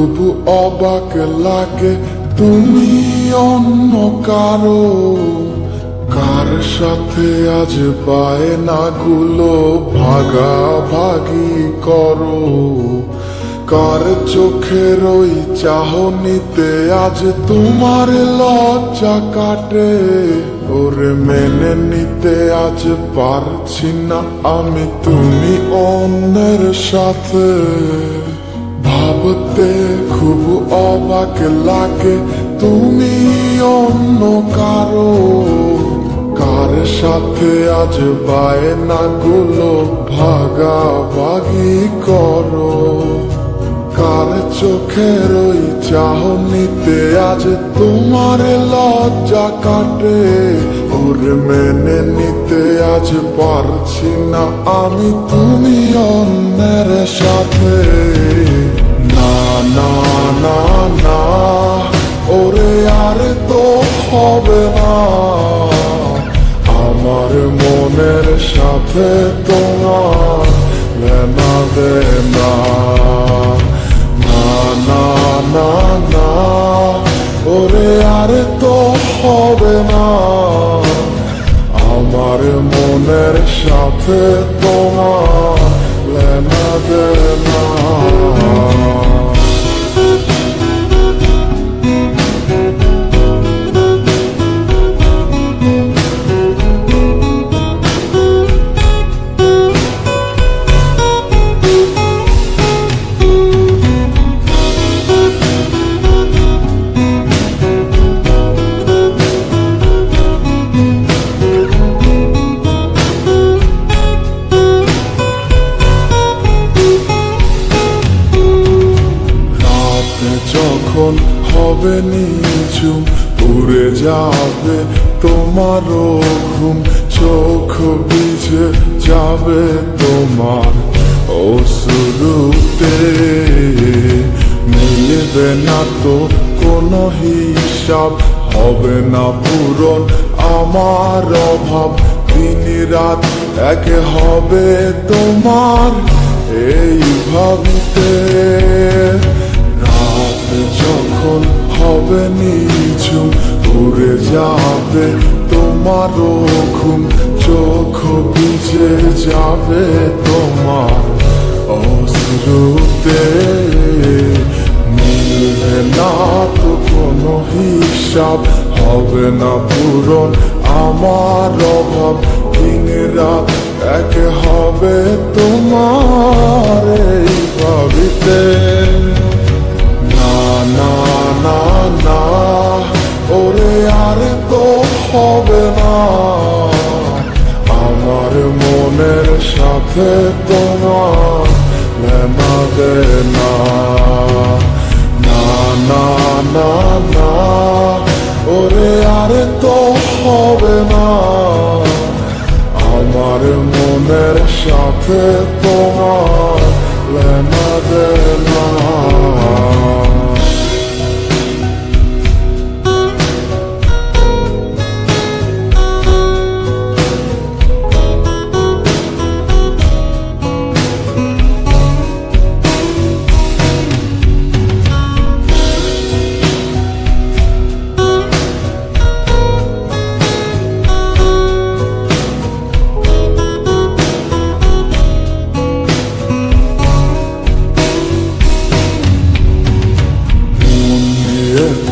খুব অবাক লাগে তুমি অন্য কারো, কার সাথে আজ বায়নাগুলো ভাগাভাগি করো, কার চোখের ওই চাহনিতে আজ তোমার লজ্জা কাটে। ওরে মেনে নিতে আজ পারছি না আমি তুমি অন্যের সাথে, ভাবতে খুব অবাক লাগে তুমি অন্য কারো, কার সাথে আজ বায়নাগুলো ভাগাভাগি করো, কার চোখের ওই চাহনিতে আজ তোমার লজ্জা কাটে। ওরে মেনে নিতে আজ পারছি না আমি তুমি অন্যের সাথে। না না না না ওরে আর তো হবে না, আমার মনের সাথে তোমার লেনা দেনা। না না না না ওরে আর তো হবে না, আমার মনের সাথে তোমার লেনা দেনা। যখন হবে নিঝুম উড়ে যাবে তোমারও ঘুম, চোখ ভিজে যাবে তোমার অশ্রুতে, মিলবে না তো কোনো হিসাব, হবে না পূরণ আমার অভাব, দিন রাত এক হবে তোমার এই ভাবিতে। যখন হবে নিঝুম উড়ে যাবে তোমারও ঘুম, চোখ ভিজে যাবে তোমার অশ্রুতে, মিলবে না তো কোনো হিসাব, হবে না পূরণ আমার অভাব, দিন রাত এক হবে তোমার এই ভাবিতে। না না না ওরে আর তো হবে না, আমার মনের সাথে তোমার লেনা দেনা। না না না না ওরে আর তো হবে না, আমার মনের সাথে তোমার লেনা দেনা।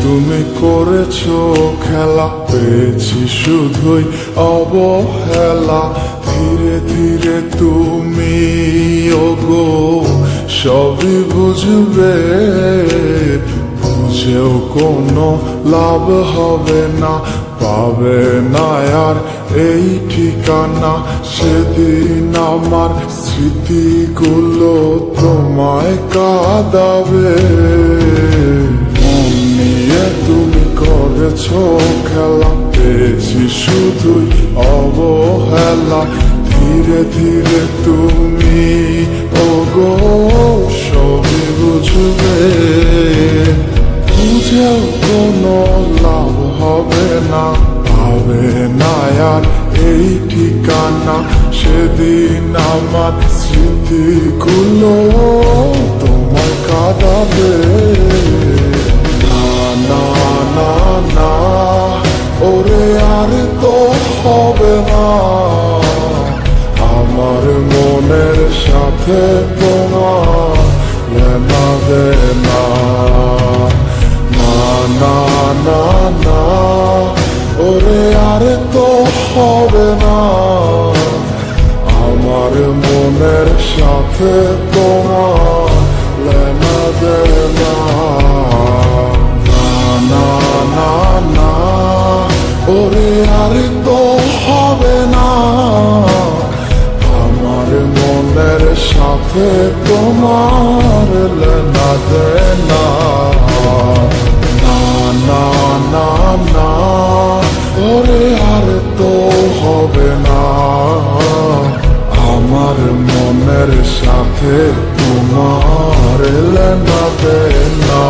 তুমি করেছো খেলা, পেয়েছি শুধুই অবহেলা, ধীরে ধীরে তুমি ওগো সবই বুঝবে, বুঝেও কোনো লাভ হবে না, পাবে না আর এই ঠিকানা। সেদিন আমার স্মৃতিগুলো তোমায় কাঁদাবে, তুমি করেছো খেলা, পেয়েছি শুধুই অবহেলা, ধীরে ধীরে তুমি ওগো সবই বুঝবে, বুঝেও কোনো লাভ হবে না, পাবে না আর এই ঠিকানা। সেদিন আমার স্মৃতিগুলো তোমায় কাঁদাবে। না না না না, ওরে আর তো হবে না, আমার মনের সাথে তোমার লেনা দেনা। না না না না, ওরে আর তো হবে না, আমার মনের সাথে তোমার লেনা দেনা। না না না না, ওরে আর তো হবে না, আমার মনের সাথে তোমার লেনা দেনা। না না না না, ওরে আর তো হবে না, আমার মনের সাথে তোমার লেনা দেনা।